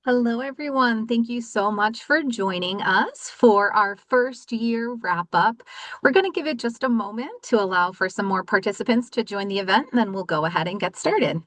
Hello, everyone. Thank you so much for joining us for our first year wrap up. We're going to give it just a moment to allow for some more participants to join the event, and then we'll go ahead and get started.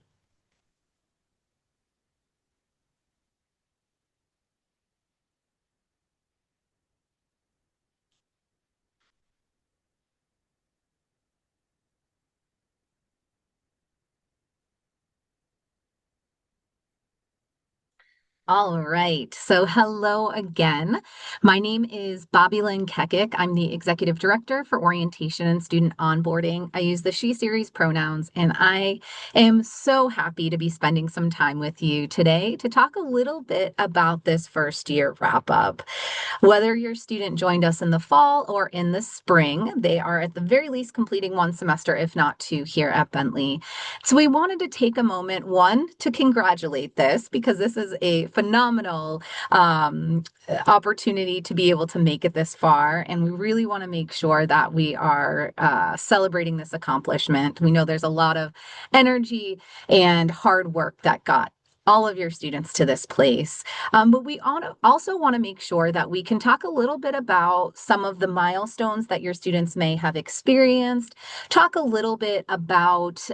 All right. So, hello again. My name is Bobby Lynn Kekic. I'm the Executive Director for Orientation and Student Onboarding. I use the she series pronouns, and I am so happy to be spending some time with you today to talk a little bit about this first year wrap up. Whether your student joined us in the fall or in the spring, they are at the very least completing one semester, if not two, here at Bentley. So we wanted to take a moment, one, to congratulate this because this is a phenomenal opportunity to be able to make it this far. And we really want to make sure that we are celebrating this accomplishment. We know there's a lot of energy and hard work that got all of your students to this place. But we also want to make sure that we can talk a little bit about some of the milestones that your students may have experienced, talk a little bit about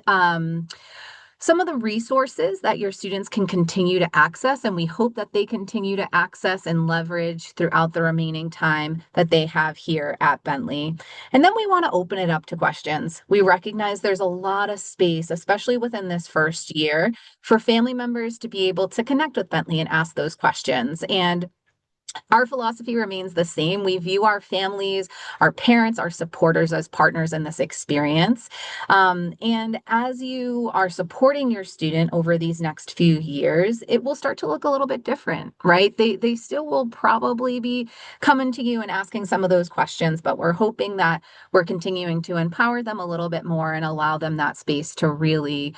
some of the resources that your students can continue to access, and we hope that they continue to access and leverage throughout the remaining time that they have here at Bentley. And then we want to open it up to questions. We recognize there's a lot of space, especially within this first year, for family members to be able to connect with Bentley and ask those questions. And our philosophy remains the same. We view our families, our parents, our supporters as partners in this experience. And as you are supporting your student over these next few years, it will start to look a little bit different, right? They still will probably be coming to you and asking some of those questions, but we're hoping that we're continuing to empower them a little bit more and allow them that space to really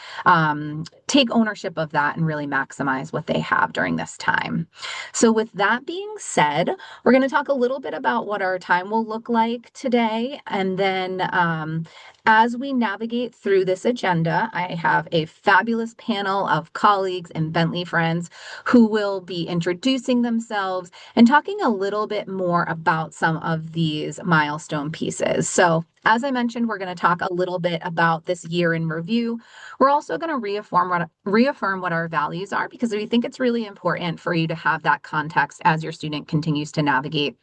take ownership of that and really maximize what they have during this time. So, with that being said, we're going to talk a little bit about what our time will look like today. And then, as we navigate through this agenda, I have a fabulous panel of colleagues and Bentley friends who will be introducing themselves and talking a little bit more about some of these milestone pieces. So, as I mentioned, we're going to talk a little bit about this year in review. We're also going to reaffirm what our values are because we think it's really important for you to have that context as your student continues to navigate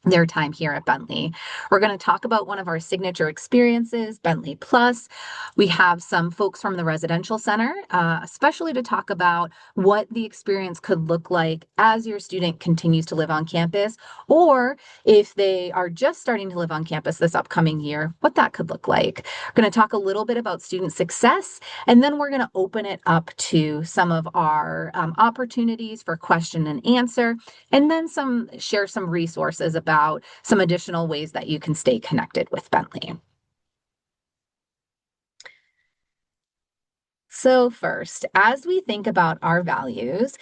their time here at Bentley. We're going to talk about one of our signature experiences, Bentley Plus. We have some folks from the residential center, especially to talk about what the experience could look like as your student continues to live on campus, or if they are just starting to live on campus this upcoming year, what that could look like. We're going to talk a little bit about student success, and then we're going to open it up to some of our opportunities for question and answer, and then share some resources about some additional ways that you can stay connected with Bentley. So first, as we think about our values,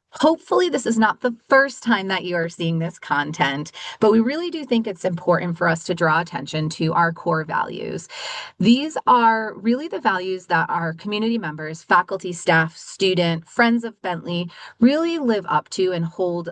hopefully this is not the first time that you are seeing this content, but we really do think it's important for us to draw attention to our core values. These are really the values that our community members, faculty, staff, student, friends of Bentley really live up to and hold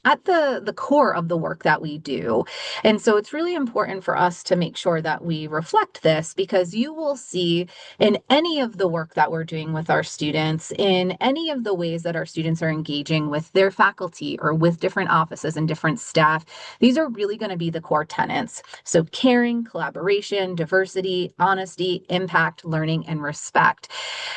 at the core of the work that we do. And so it's really important for us to make sure that we reflect this because you will see in any of the work that we're doing with our students, in any of the ways that our students are engaging with their faculty or with different offices and different staff, these are really going to be the core tenets. So caring, collaboration, diversity, honesty, impact, learning, and respect.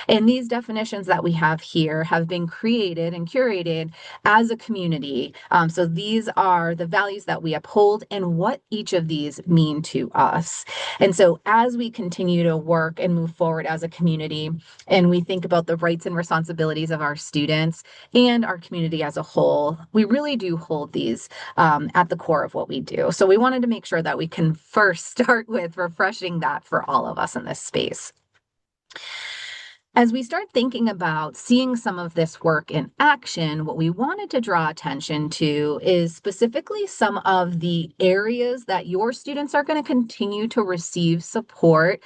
And these definitions that we have here have been created and curated as a community. So these are the values that we uphold and what each of these mean to us. And so as we continue to work and move forward as a community, and we think about the rights and responsibilities of our students and our community as a whole, we really do hold these at the core of what we do. So we wanted to make sure that we can first start with refreshing that for all of us in this space. As we start thinking about seeing some of this work in action, what we wanted to draw attention to is specifically some of the areas that your students are going to continue to receive support,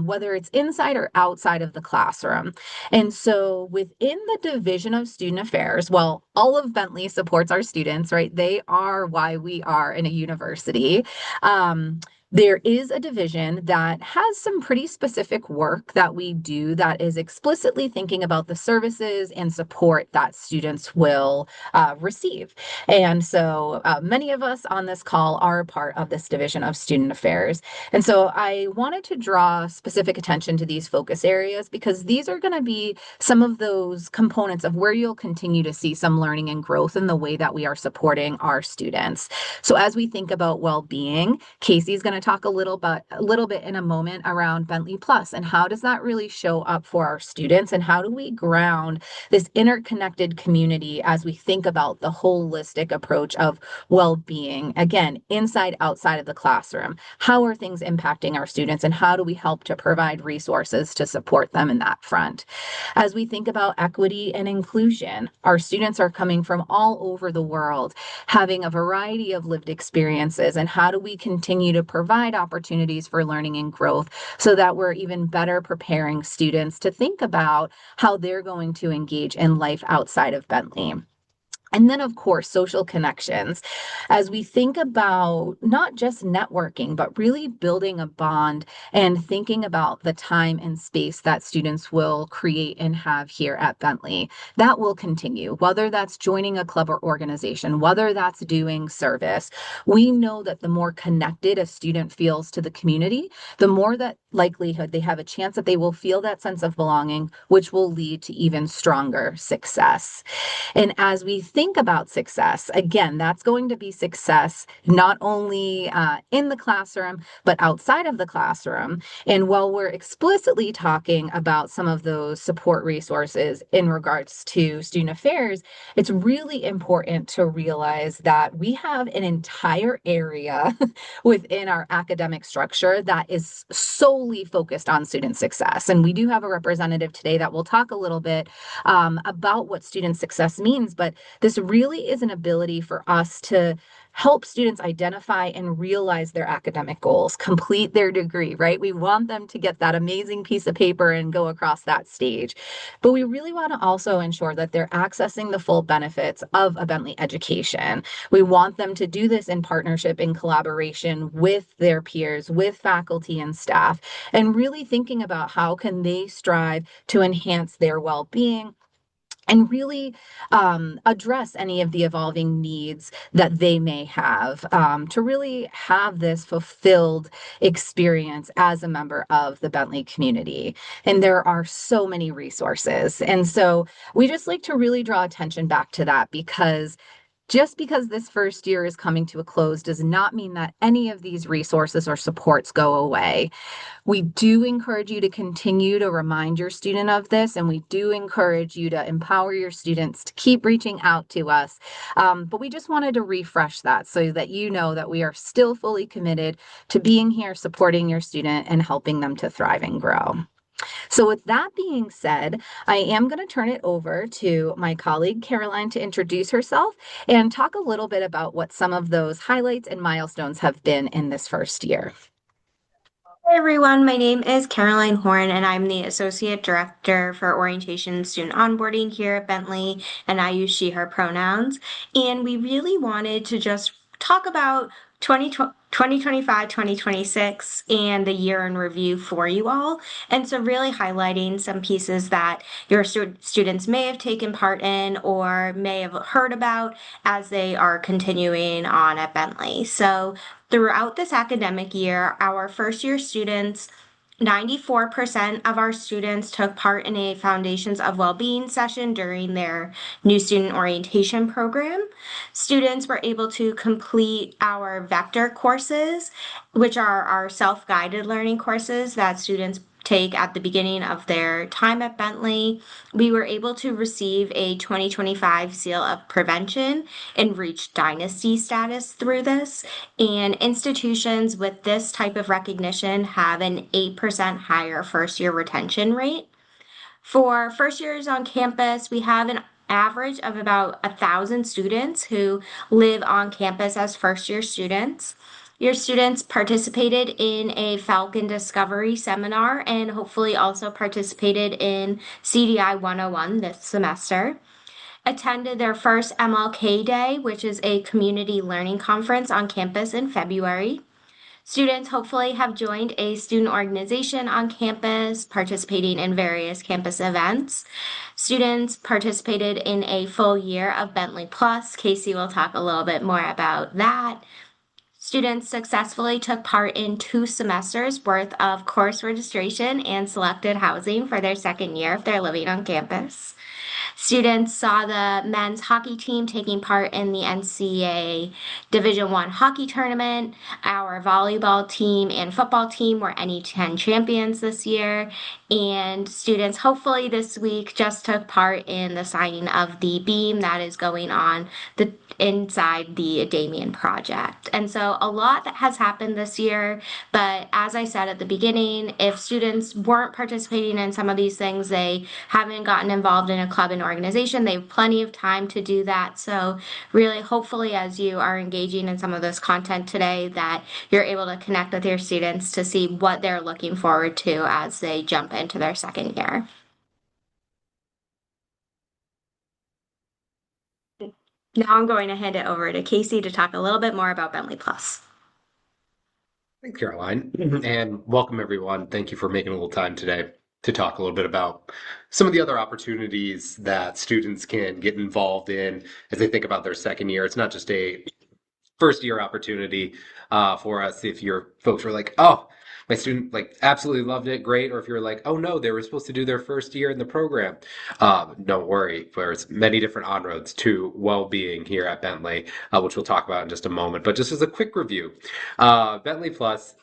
whether it's inside or outside of the classroom. And so within the Division of Student Affairs, well, all of Bentley supports our students, right? They are why we are in a university. There is a division that has some pretty specific work that we do that is explicitly thinking about the services and support that students will receive. And so many of us on this call are a part of this division of student affairs. And so I wanted to draw specific attention to these focus areas because these are going to be some of those components of where you'll continue to see some learning and growth in the way that we are supporting our students. So as we think about well-being, Casey's going to talk a little bit in a moment around Bentley Plus and how does that really show up for our students and how do we ground this interconnected community as we think about the holistic approach of well-being, again, inside, outside of the classroom. How are things impacting our students and how do we help to provide resources to support them in that front? As we think about equity and inclusion, our students are coming from all over the world, having a variety of lived experiences, and how do we continue to provide opportunities for learning and growth so that we're even better preparing students to think about how they're going to engage in life outside of Bentley. And then, of course, social connections. As we think about not just networking, but really building a bond and thinking about the time and space that students will create and have here at Bentley, that will continue, whether that's joining a club or organization, whether that's doing service. We know that the more connected a student feels to the community, the more that likelihood they have a chance that they will feel that sense of belonging, which will lead to even stronger success. And as we think about success, again, that's going to be success not only in the classroom, but outside of the classroom. And while we're explicitly talking about some of those support resources in regards to student affairs, it's really important to realize that we have an entire area within our academic structure that is solely focused on student success. And we do have a representative today that will talk a little bit about what student success means, but this really is an ability for us to help students identify and realize their academic goals, complete their degree, right? We want them to get that amazing piece of paper and go across that stage. But we really want to also ensure that they're accessing the full benefits of a Bentley education. We want them to do this in partnership, in collaboration with their peers, with faculty and staff, and really thinking about how can they strive to enhance their well-being and really address any of the evolving needs that they may have to really have this fulfilled experience as a member of the Bentley community. And there are so many resources. And so we just like to really draw attention back to that because just because this first year is coming to a close does not mean that any of these resources or supports go away. We do encourage you to continue to remind your student of this, and we do encourage you to empower your students to keep reaching out to us. But we just wanted to refresh that so that you know that we are still fully committed to being here, supporting your student, and helping them to thrive and grow. So with that being said, I am going to turn it over to my colleague Caroline to introduce herself and talk a little bit about what some of those highlights and milestones have been in this first year. Hi everyone, my name is Caroline Horn and I'm the Associate Director for Orientation and Student Onboarding here at Bentley, and I use she, her pronouns. And we really wanted to just talk about 2025, 2026 and the year in review for you all. And so really highlighting some pieces that your students may have taken part in or may have heard about as they are continuing on at Bentley. So throughout this academic year, our first year students, 94% of our students took part in a Foundations of Wellbeing session during their new student orientation program. Students were able to complete our vector courses, which are our self-guided learning courses that students take at the beginning of their time at Bentley. We were able to receive a 2025 Seal of Prevention and reach Dynasty status through this. And institutions with this type of recognition have an 8% higher first year retention rate. For first years on campus, we have an average of about 1,000 students who live on campus as first year students. Your students participated in a Falcon Discovery seminar and hopefully also participated in CDI 101 this semester. Attended their first MLK Day, which is a community learning conference on campus in February. Students hopefully have joined a student organization on campus, participating in various campus events. Students participated in a full year of Bentley Plus. Casey will talk a little bit more about that. Students successfully took part in 2 semesters worth of course registration and selected housing for their second year if they're living on campus. Students saw the men's hockey team taking part in the NCAA Division I hockey tournament. Our volleyball team and football team were NE10 champions this year. And students hopefully this week just took part in the signing of the beam that is going on the inside the Damien project. And so a lot that has happened this year, but as I said at the beginning, if students weren't participating in some of these things, they haven't gotten involved in a club and organization, they have plenty of time to do that. So really, hopefully, as you are engaging in some of this content today, that you're able to connect with your students to see what they're looking forward to as they jump into their second year. Now I'm going to hand it over to Casey to talk a little bit more about Bentley Plus. Thanks, Caroline, and welcome everyone. Thank you for making a little time today to talk a little bit about some of the other opportunities that students can get involved in as they think about their second year. It's not just a first year opportunity for us. If your folks were like, oh, my student like absolutely loved it, great. Or if you're like, oh no, they were supposed to do their first year in the program, don't worry. There's many different on-roads to well-being here at Bentley, which we'll talk about in just a moment. But just as a quick review, Bentley Plus,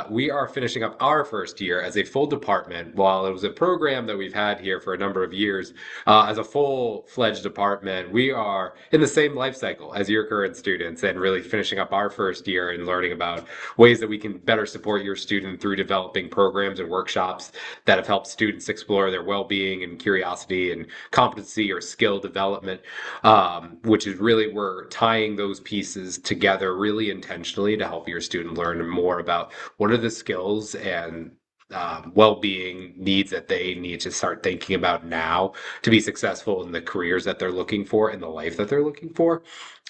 we are finishing up our first year as a full department. While it was a program that we've had here for a number of years, as a full-fledged department, we are in the same life cycle as your current students and really finishing up our first year and learning about ways that we can better support your student through developing programs and workshops that have helped students explore their well-being and curiosity and competency or skill development, which is really we're tying those pieces together really intentionally to help your student learn more about what are the skills and well-being needs that they need to start thinking about now to be successful in the careers that they're looking for in the life that they're looking for.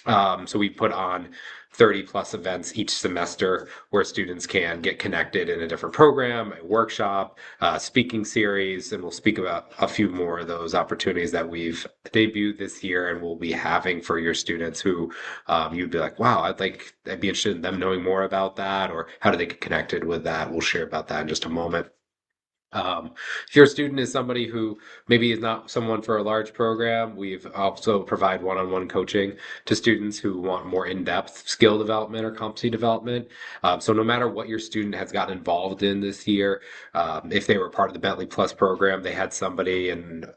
So we put on 30 plus events each semester where students can get connected in a different program, a workshop, speaking series, and we'll speak about a few more of those opportunities that we've debuted this year and we'll be having for your students who you'd be like, wow, I'd be interested in them knowing more about that or how do they get connected with that. We'll share about that in just a moment. If your student is somebody who maybe is not someone for a large program, we've also provide one-on-one coaching to students who want more in-depth skill development or competency development. So no matter what your student has gotten involved in this year, if they were part of the Bentley Plus program, they had somebody, and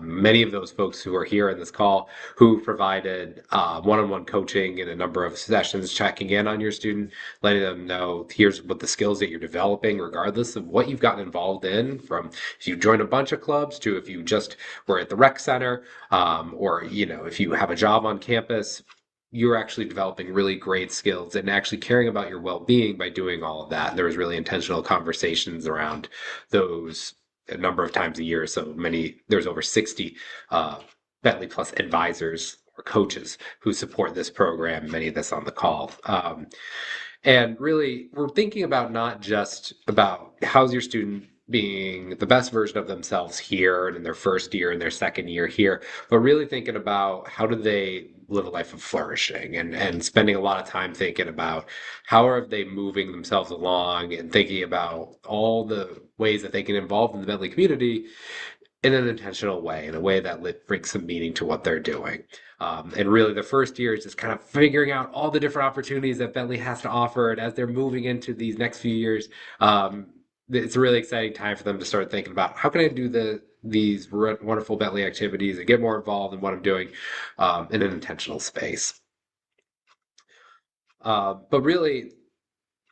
many of those folks who are here in this call who provided one-on-one coaching in a number of sessions, checking in on your student, letting them know here's what the skills that you're developing, regardless of what you've gotten involved in, from if you joined a bunch of clubs to if you just were at the rec center, or if you have a job on campus. You're actually developing really great skills and actually caring about your well-being by doing all of that. And there was really intentional conversations around those a number of times a year. So there's over 60 Bentley Plus advisors or coaches who support this program, many of this on the call. And really, we're thinking about not just about how's your student being the best version of themselves here and in their first year and their second year here, but really thinking about how do they live a life of flourishing and spending a lot of time thinking about how are they moving themselves along and thinking about all the ways that they can involve in the Bentley community in an intentional way, in a way that brings some meaning to what they're doing. And really, the first year is just kind of figuring out all the different opportunities that Bentley has to offer. And as they're moving into these next few years, it's a really exciting time for them to start thinking about how can I do these wonderful Bentley activities and get more involved in what I'm doing in an intentional space. But really,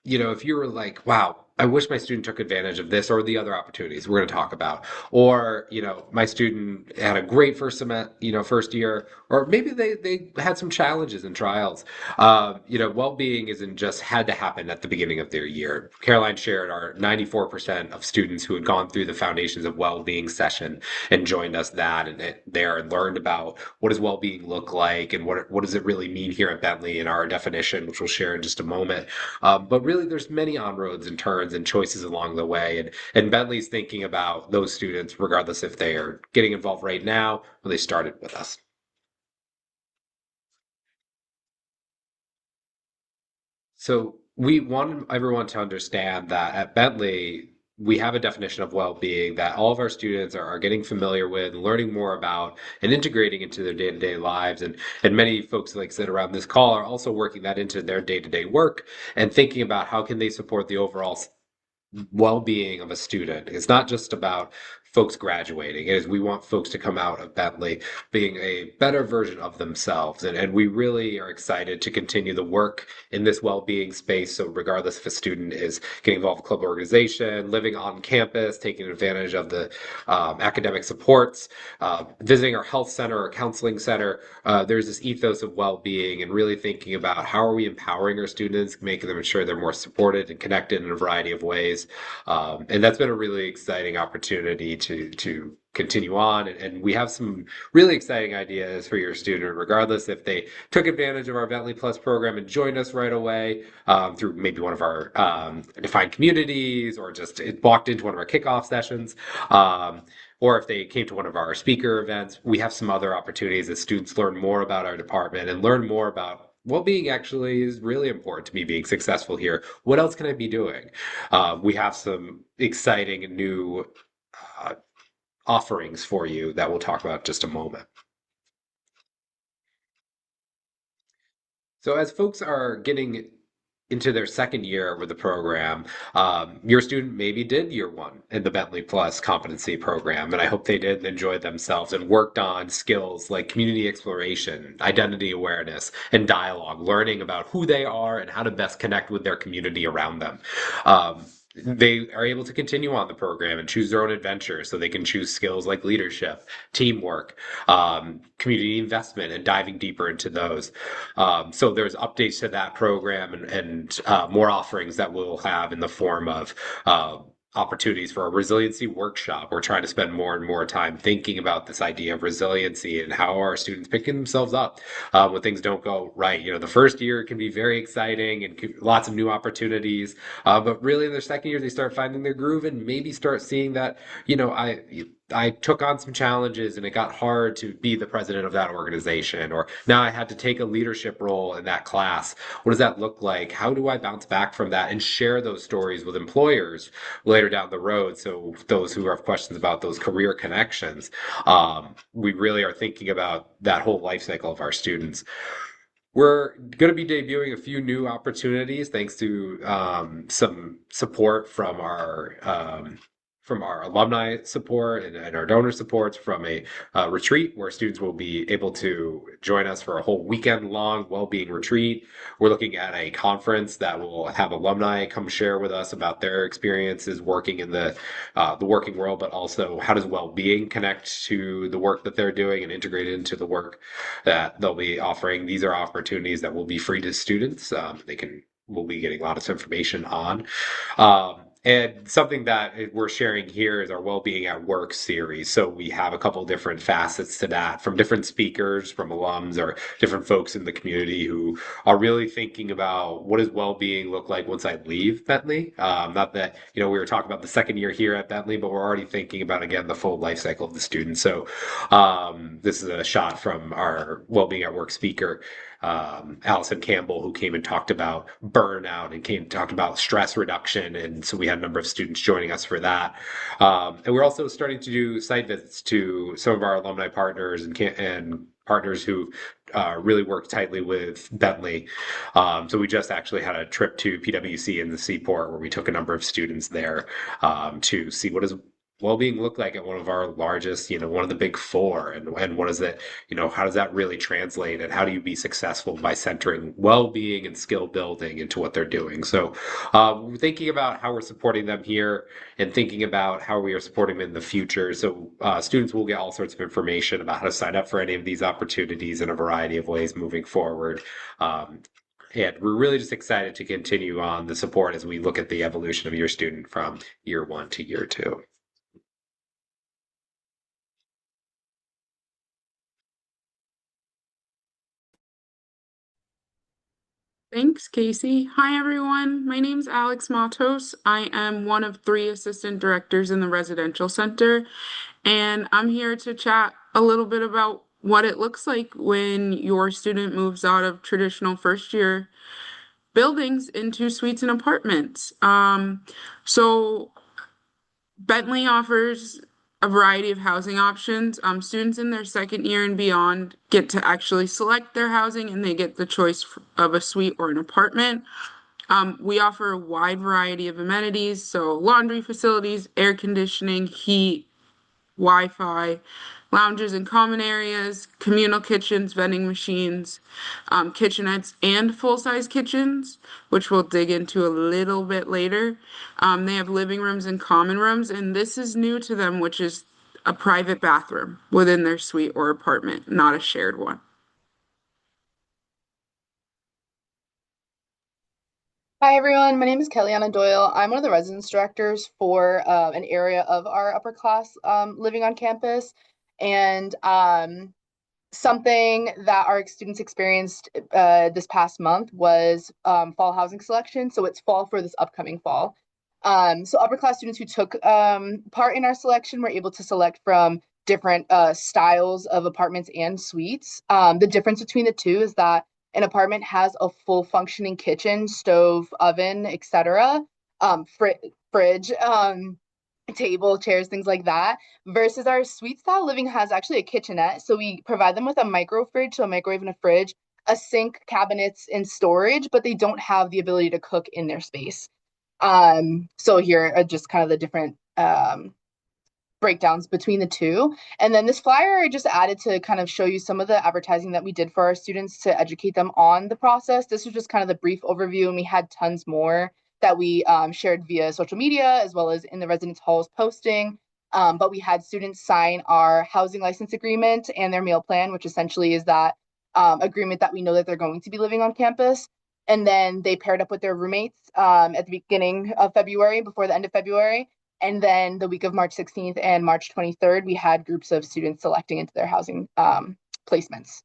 if you were like, wow, I wish my student took advantage of this or the other opportunities we're going to talk about. Or, my student had a great first year, or maybe they had some challenges and trials. Well-being isn't just had to happen at the beginning of their year. Caroline shared our 94% of students who had gone through the Foundations of Well-being session and joined us there and learned about what does well-being look like and what does it really mean here at Bentley in our definition, which we'll share in just a moment. But really, there's many on-roads and turns and choices along the way. And Bentley's thinking about those students, regardless if they are getting involved right now or they started with us. So we want everyone to understand that at Bentley, we have a definition of well-being that all of our students are getting familiar with, learning more about, and integrating into their day-to-day lives. And many folks, like I said, around this call are also working that into their day-to-day work and thinking about how can they support the overall well-being of a student. It's not just about folks graduating. It is we want folks to come out of Bentley being a better version of themselves. And we really are excited to continue the work in this well-being space. So regardless if a student is getting involved with club organization, living on campus, taking advantage of the academic supports, visiting our health center or counseling center, there's this ethos of well-being and really thinking about how are we empowering our students, making them ensure they're more supported and connected in a variety of ways. And that's been a really exciting opportunity to continue on. And we have some really exciting ideas for your student, regardless if they took advantage of our Bentley Plus program and joined us right away through maybe one of our defined communities or just walked into one of our kickoff sessions. Or if they came to one of our speaker events, we have some other opportunities as students learn more about our department and learn more about well-being actually is really important to me being successful here. What else can I be doing? We have some exciting new uh, offerings for you that we'll talk about in just a moment. So as folks are getting into their second year with the program, your student maybe did year one in the Bentley Plus competency program, and I hope they did and enjoyed themselves and worked on skills like community exploration, identity awareness, and dialogue, learning about who they are and how to best connect with their community around them. They are able to continue on the program and choose their own adventure so they can choose skills like leadership, teamwork, community investment, and diving deeper into those. So there's updates to that program and more offerings that we'll have in the form of opportunities for a resiliency workshop. We're trying to spend more and more time thinking about this idea of resiliency and how are students picking themselves up when things don't go right. The first year can be very exciting and lots of new opportunities, but really in their second year they start finding their groove and maybe start seeing that I took on some challenges and it got hard to be the president of that organization, or now I had to take a leadership role in that class. What does that look like? How do I bounce back from that and share those stories with employers later down the road? So those who have questions about those career connections, we really are thinking about that whole life cycle of our students. We're going to be debuting a few new opportunities thanks to some support from our alumni support and our donor supports from a retreat where students will be able to join us for a whole weekend long well-being retreat. We're looking at a conference that will have alumni come share with us about their experiences working in the working world, but also how does well-being connect to the work that they're doing and integrate into the work that they'll be offering. These are opportunities that will be free to students. We'll be getting a lot of information on. And something that we're sharing here is our Wellbeing at Work series. So we have a couple different facets to that from different speakers, from alums, or different folks in the community who are really thinking about what does well-being look like once I leave Bentley. Not that, we were talking about the second year here at Bentley, but we're already thinking about, again, the full life cycle of the student. So this is a shot from our Wellbeing at Work speaker, Allison Campbell, who came and talked about burnout and came and talked about stress reduction. And so we had a number of students joining us for that. And we're also starting to do site visits to some of our alumni partners and partners who really work tightly with Bentley. So we just actually had a trip to PwC in the Seaport where we took a number of students there to see what does well-being look like at one of our largest, one of the big four? And what is it, how does that really translate? And how do you be successful by centering well-being and skill building into what they're doing? So, thinking about how we're supporting them here and thinking about how we are supporting them in the future. So, students will get all sorts of information about how to sign up for any of these opportunities in a variety of ways moving forward. Um, and we're really just excited to continue on the support as we look at the evolution of your student from year one to year two. Thanks, Casey. Hi, everyone. My name's Alex Matos. I am one of three assistant directors in the residential center, and I'm here to chat a little bit about what it looks like when your student moves out of traditional first year buildings into suites and apartments. So Bentley offers a variety of housing options. Students in their second year and beyond get to actually select their housing and they get the choice of a suite or an apartment. We offer a wide variety of amenities, so laundry facilities, air conditioning, heat, Wi-Fi, lounges and common areas, communal kitchens, vending machines, kitchenettes, and full-size kitchens, which we'll dig into a little bit later. They have living rooms and common rooms, and this is new to them, which is a private bathroom within their suite or apartment, not a shared one. Hi everyone, my name is Kellyanna Doyle. I'm one of the residence directors for an area of our upper class living on campus. And something that our students experienced this past month was fall housing selection. So it's fall for this upcoming fall. So upper class students who took part in our selection were able to select from different styles of apartments and suites. The difference between the two is that an apartment has a full functioning kitchen, stove, oven, etc., fridge, table, chairs, things like that, versus our suite style living has actually a kitchenette. So we provide them with a micro fridge, so a microwave and a fridge, a sink, cabinets, and storage, but they don't have the ability to cook in their space. So here are just kind of the different breakdowns between the two. And then this flyer I just added to kind of show you some of the advertising that we did for our students to educate them on the process. This was just kind of the brief overview, and we had tons more that we shared via social media as well as in the residence halls posting. But we had students sign our housing license agreement and their meal plan, which essentially is that agreement that we know that they're going to be living on campus. And then they paired up with their roommates at the beginning of February, before the end of February. And then the week of March 16th and March 23rd, we had groups of students selecting into their housing placements.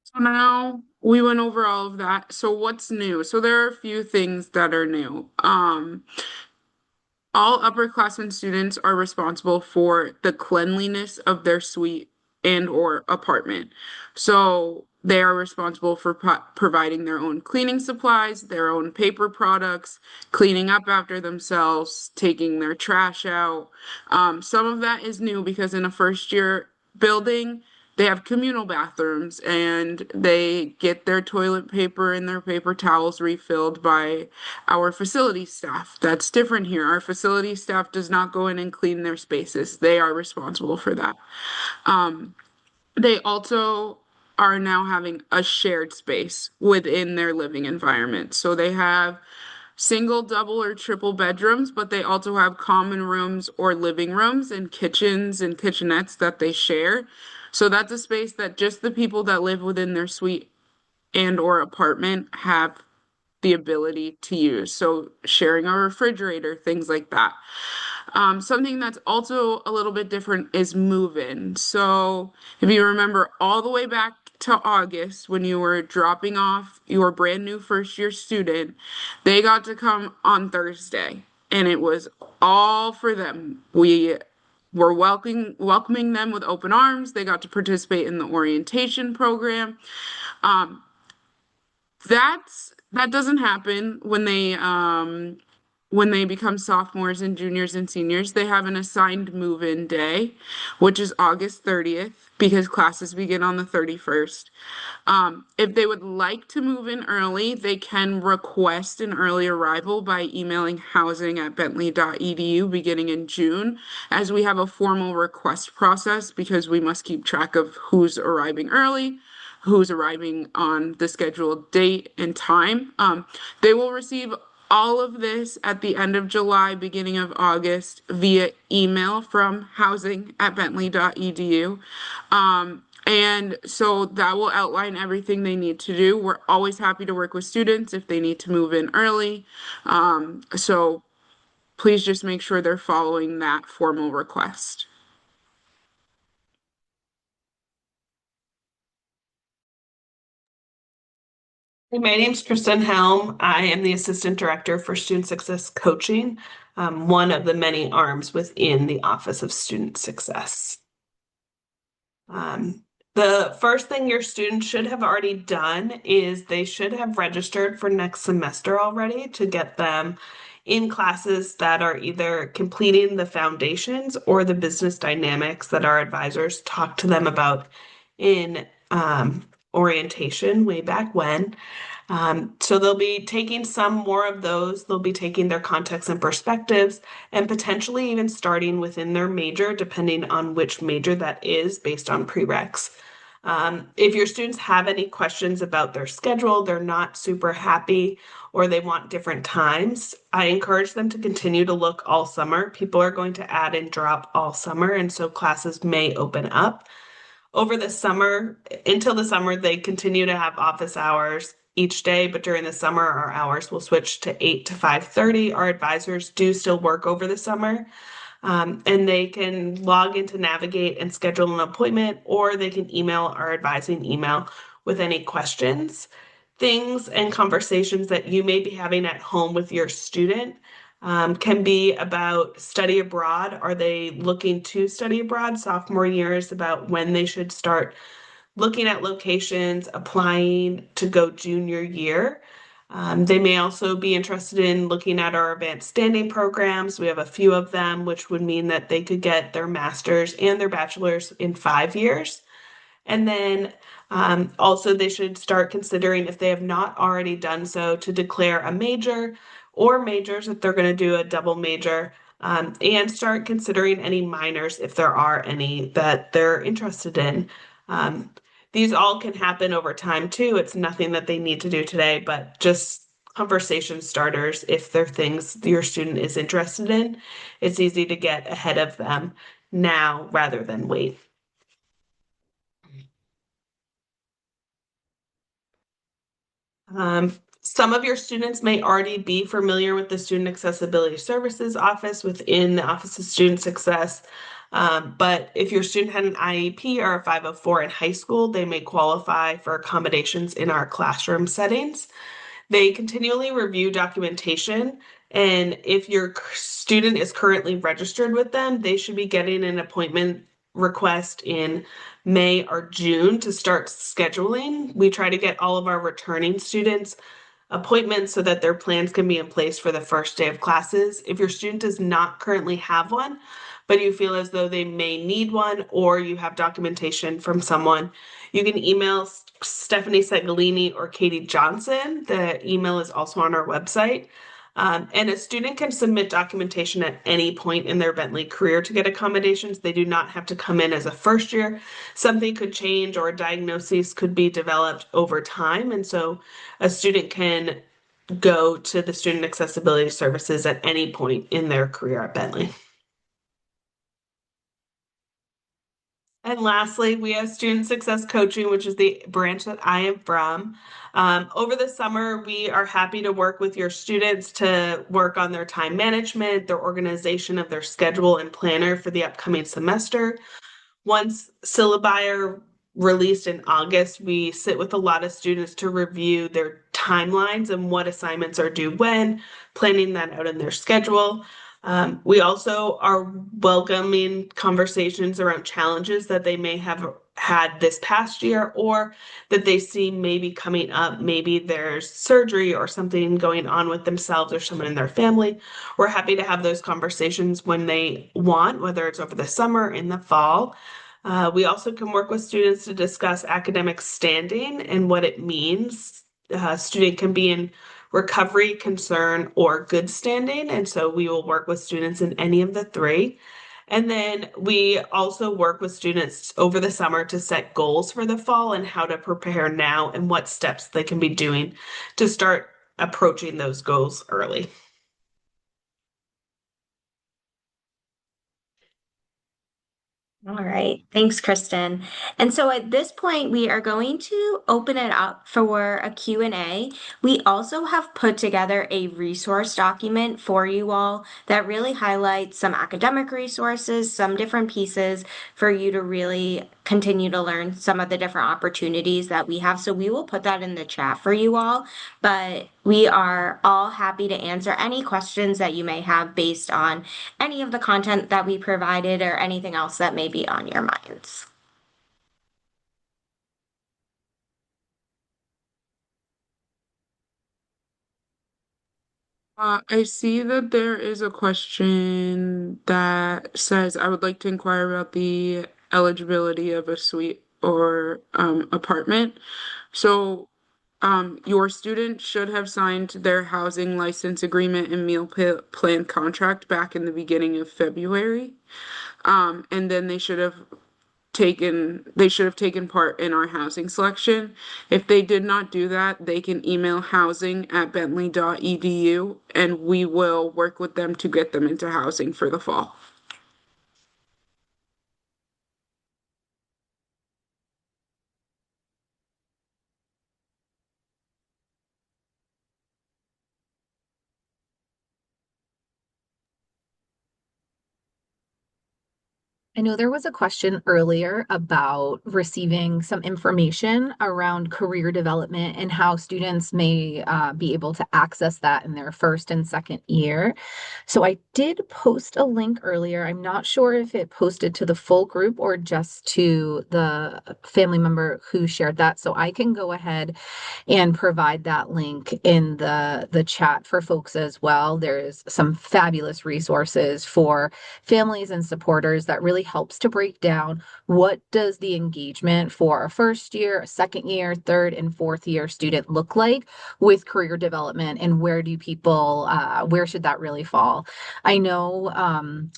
So now we went over all of that. So what's new? So there are a few things that are new. All upperclassmen students are responsible for the cleanliness of their suite and or apartment. So they are responsible for providing their own cleaning supplies, their own paper products, cleaning up after themselves, taking their trash out. Some of that is new because in a first year building, they have communal bathrooms and they get their toilet paper and their paper towels refilled by our facility staff. That's different here. Our facility staff does not go in and clean their spaces. They are responsible for that. They also are now having a shared space within their living environment. So they have single, double, or triple bedrooms, but they also have common rooms or living rooms and kitchens and kitchenettes that they share. So that's a space that just the people that live within their suite and or apartment have the ability to use. So sharing a refrigerator, things like that. Something that's also a little bit different is move-in. So if you remember all the way back to August when you were dropping off your brand new first year student, they got to come on Thursday and it was all for them. We were welcoming them with open arms. They got to participate in the orientation program. That doesn't happen when they when they become sophomores and juniors and seniors, they have an assigned move-in day, which is August 30th, because classes begin on the 31st. If they would like to move in early, they can request an early arrival by emailing housing@bentley.edu beginning in June, as we have a formal request process because we must keep track of who's arriving early, who's arriving on the scheduled date and time. They will receive all of this at the end of July, beginning of August via email from housing@bentley.edu. And so that will outline everything they need to do. We're always happy to work with students if they need to move in early. So please just make sure they're following that formal request. My name's Kristen Helm. I am the Assistant Director for Student Success Coaching, one of the many arms within the Office of Student Success. The first thing your students should have already done is they should have registered for next semester already to get them in classes that are either completing the foundations or the business dynamics that our advisors talked to them about in orientation way back when. So they'll be taking some more of those. They'll be taking their context and perspectives and potentially even starting within their major, depending on which major that is based on prereqs. If your students have any questions about their schedule, they're not super happy, or they want different times, I encourage them to continue to look all summer. People are going to add and drop all summer, and so classes may open up. Over the summer, until the summer, they continue to have office hours each day, but during the summer, our hours will switch to 8 to 5:30. Our advisors do still work over the summer, and they can log in to navigate and schedule an appointment, or they can email our advising email with any questions, things, and conversations that you may be having at home with your student. Can be about study abroad. Are they looking to study abroad? Sophomore year is about when they should start looking at locations, applying to go junior year. They may also be interested in looking at our advanced standing programs. We have a few of them, which would mean that they could get their master's and their bachelor's in 5 years. And then also they should start considering, if they have not already done so, to declare a major or majors if they're going to do a double major, and start considering any minors if there are any that they're interested in. These all can happen over time too. It's nothing that they need to do today, but just conversation starters. If they're things your student is interested in, it's easy to get ahead of them now rather than wait. Some of your students may already be familiar with the Student Accessibility Services Office within the Office of Student Success. But if your student had an IEP or a 504 in high school, they may qualify for accommodations in our classroom settings. They continually review documentation, and if your student is currently registered with them, they should be getting an appointment request in May or June to start scheduling. We try to get all of our returning students appointments so that their plans can be in place for the first day of classes. If your student does not currently have one, but you feel as though they may need one, or you have documentation from someone, you can email Stephanie Segalini or Katie Johnson. The email is also on our website. And a student can submit documentation at any point in their Bentley career to get accommodations. They do not have to come in as a first year. Something could change, or a diagnosis could be developed over time. And so a student can go to the Student Accessibility Services at any point in their career at Bentley. And lastly, we have Student Success Coaching, which is the branch that I am from. Over the summer, we are happy to work with your students to work on their time management, their organization of their schedule and planner for the upcoming semester. Once syllabi are released in August, we sit with a lot of students to review their timelines and what assignments are due when, planning that out in their schedule. We also are welcoming conversations around challenges that they may have had this past year or that they see maybe coming up. Maybe there's surgery or something going on with themselves or someone in their family. We're happy to have those conversations when they want, whether it's over the summer, in the fall. We also can work with students to discuss academic standing and what it means. A student can be in recovery, concern, or good standing. And so we will work with students in any of the three. And then we also work with students over the summer to set goals for the fall and how to prepare now and what steps they can be doing to start approaching those goals early. All right. Thanks, Kristen. And so at this point, we are going to open it up for a Q&A. We also have put together a resource document for you all that really highlights some academic resources, some different pieces for you to really continue to learn some of the different opportunities that we have. So we will put that in the chat for you all, but we are all happy to answer any questions that you may have based on any of the content that we provided or anything else that may be on your minds. I see that there is a question that says, I would like to inquire about the eligibility of a suite or apartment. So, your student should have signed their housing license agreement and plan contract back in the beginning of February. And then they should have taken part in our housing selection. If they did not do that, they can email housing@bentley.edu and we will work with them to get them into housing for the fall. I know there was a question earlier about receiving some information around career development and how students may be able to access that in their first and second year. So I did post a link earlier. I'm not sure if it posted to the full group or just to the family member who shared that. So I can go ahead and provide that link in the chat for folks as well. There's some fabulous resources for families and supporters that really helps to break down what does the engagement for a first year, a second year, third and fourth year student look like with career development, and where should that really fall. I know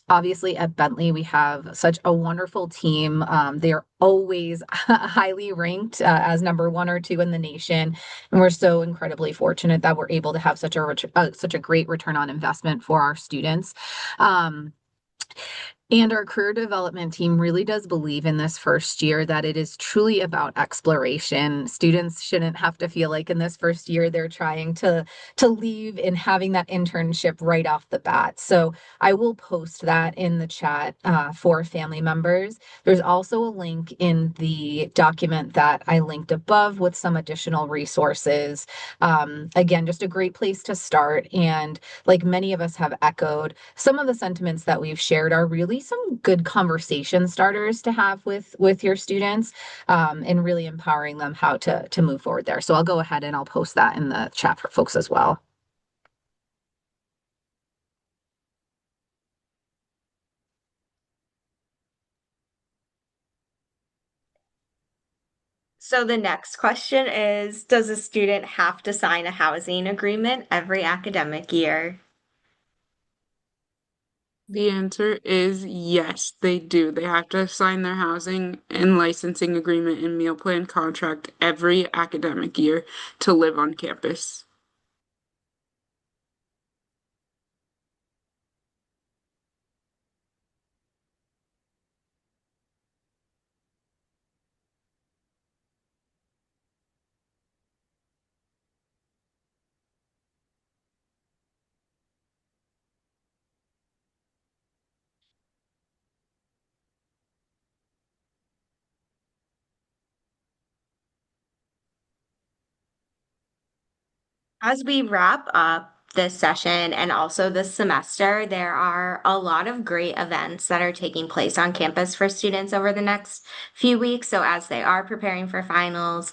obviously at Bentley we have such a wonderful team. They're always highly ranked as number one or two in the nation, and we're so incredibly fortunate that we're able to have such a great return on investment for our students. Um, and our career development team really does believe in this first year that it is truly about exploration. Students shouldn't have to feel like in this first year they're trying to leave and having that internship right off the bat. So I will post that in the chat for family members. There's also a link in the document that I linked above with some additional resources. Again, just a great place to start. And like many of us have echoed, some of the sentiments that we've shared are really some good conversation starters to have with your students, and really empowering them how to move forward there. So I'll go ahead and I'll post that in the chat for folks as well. So the next question is, does a student have to sign a housing agreement every academic year? The answer is yes, they do. They have to sign their housing and licensing agreement and meal plan contract every academic year to live on campus. As we wrap up this session and also this semester, there are a lot of great events that are taking place on campus for students over the next few weeks. So as they are preparing for finals,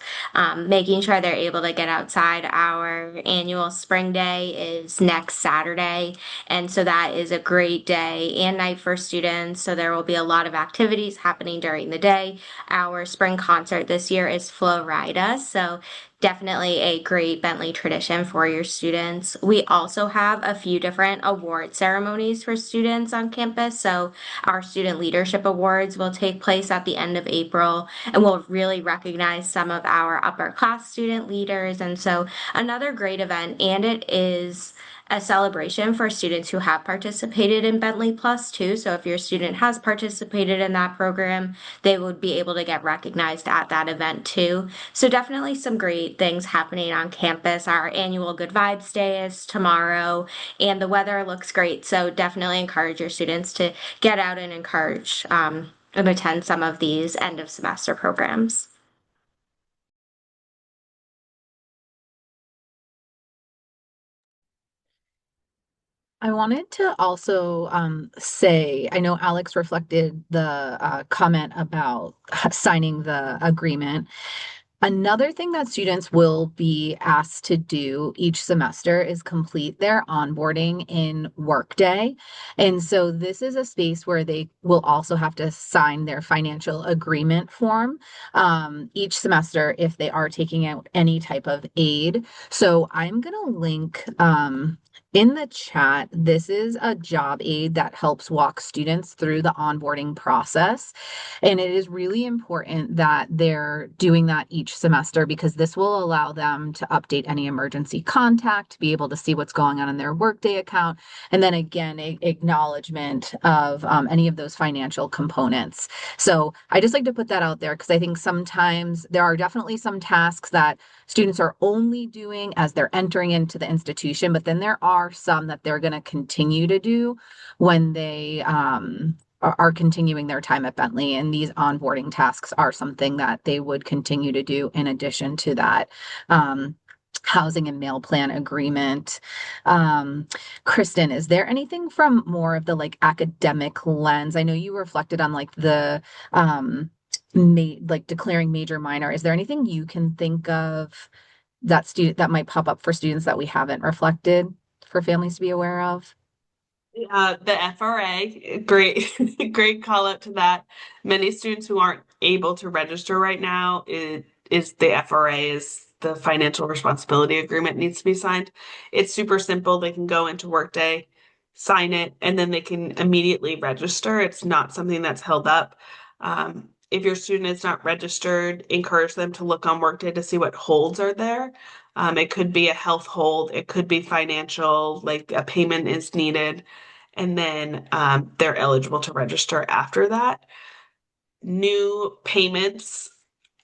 making sure they're able to get outside. Our annual spring day is next Saturday. And so that is a great day and night for students. So there will be a lot of activities happening during the day. Our spring concert this year is Florida. So definitely a great Bentley tradition for your students. We also have a few different award ceremonies for students on campus. So our Student Leadership Awards will take place at the end of April, and we'll really recognize some of our upper class student leaders. And so another great event, and it is a celebration for students who have participated in Bentley Plus too. So if your student has participated in that program, they would be able to get recognized at that event too. So definitely some great things happening on campus. Our annual Good Vibes Day is tomorrow, and the weather looks great. So definitely encourage your students to get out and encourage and attend some of these end of semester programs. I wanted to also say, I know Alex reflected the comment about signing the agreement. Another thing that students will be asked to do each semester is complete their onboarding in Workday. And so this is a space where they will also have to sign their financial agreement form each semester if they are taking out any type of aid. So I'm going to link in the chat. This is a job aid that helps walk students through the onboarding process. And it is really important that they're doing that each semester because this will allow them to update any emergency contact, to be able to see what's going on in their Workday account, and then again, acknowledgement of any of those financial components. So I just like to put that out there because I think sometimes there are definitely some tasks that students are only doing as they're entering into the institution, but then there are some that they're going to continue to do when they are continuing their time at Bentley. And these onboarding tasks are something that they would continue to do in addition to that housing and meal plan agreement. Kristen, is there anything from more of the like academic lens? I know you reflected on like the like declaring major minor. Is there anything you can think of that might pop up for students that we haven't reflected for families to be aware of? The FRA, great, great call out to that. Many students who aren't able to register right now is the FRA is the financial responsibility agreement needs to be signed. It's super simple. They can go into Workday, sign it, and then they can immediately register. It's not something that's held up. If your student is not registered, encourage them to look on Workday to see what holds are there. It could be a health hold, it could be financial, like a payment is needed, and then they're eligible to register after that. New payments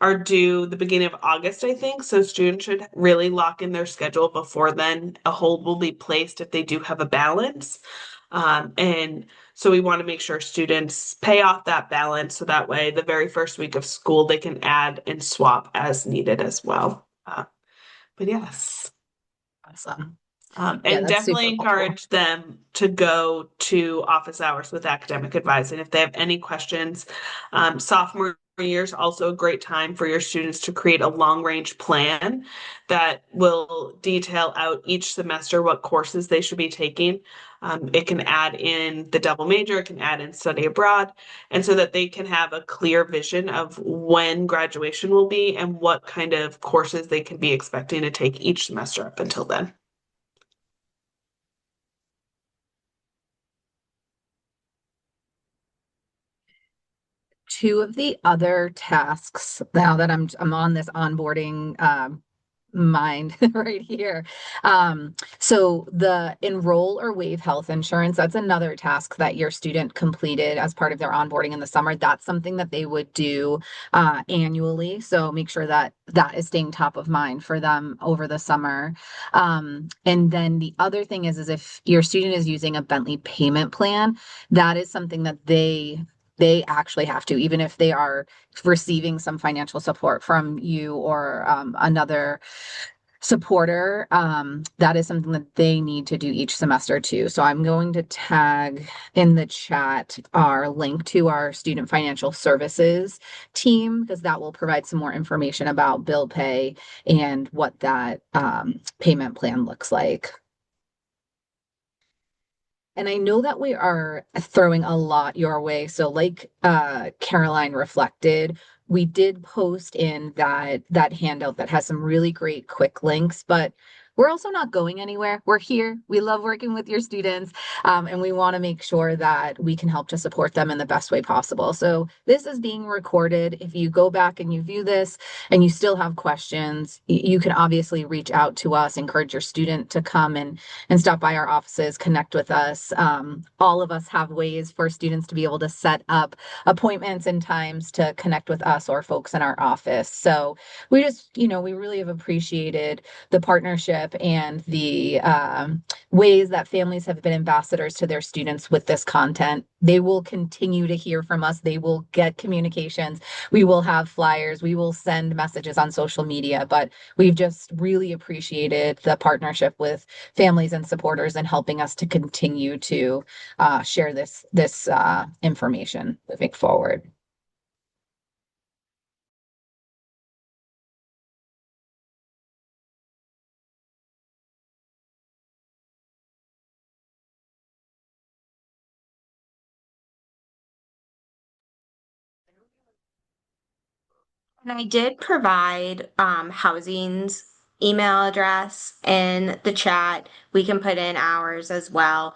are due the beginning of August, I think, so students should really lock in their schedule before then. A hold will be placed if they do have a balance. And so we want to make sure students pay off that balance so that way the very first week of school they can add and swap as needed as well. But yes. Awesome. And Yeah, that's super definitely helpful. encourage them to go to office hours with academic advice. And if they have any questions, sophomore year is also a great time for your students to create a long range plan that will detail out each semester what courses they should be taking. It can add in the double major, it can add in study abroad, and so that they can have a clear vision of when graduation will be and what kind of courses they can be expecting to take each semester up until then. Two of the other tasks now that I'm on this onboarding mind right here. So the enroll or waive health insurance, that's another task that your student completed as part of their onboarding in the summer. That's something that they would do annually. So make sure that that is staying top of mind for them over the summer. And then the other thing is if your student is using a Bentley payment plan, that is something that they actually have to, even if they are receiving some financial support from you or another supporter, that is something that they need to do each semester too. So I'm going to tag in the chat our link to our student financial services team, because that will provide some more information about bill pay and what that payment plan looks like. And I know that we are throwing a lot your way. So like Caroline reflected, we did post in that handout that has some really great quick links, but we're also not going anywhere. We're here. We love working with your students, and we want to make sure that we can help to support them in the best way possible. So this is being recorded. If you go back and you view this and you still have questions, you can obviously reach out to us, encourage your student to come and stop by our offices, connect with us. All of us have ways for students to be able to set up appointments and times to connect with us or folks in our office. So we just, we really have appreciated the partnership and the ways that families have been ambassadors to their students with this content. They will continue to hear from us. They will get communications. We will have flyers. We will send messages on social media, but we've just really appreciated the partnership with families and supporters and helping us to continue to share this information moving forward. And I did provide Housing's email address in the chat. We can put in ours as well.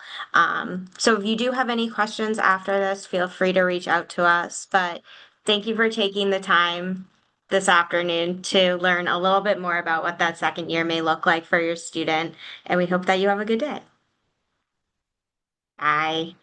So if you do have any questions after this, feel free to reach out to us. But thank you for taking the time this afternoon to learn a little bit more about what that second year may look like for your student. And we hope that you have a good day. Bye.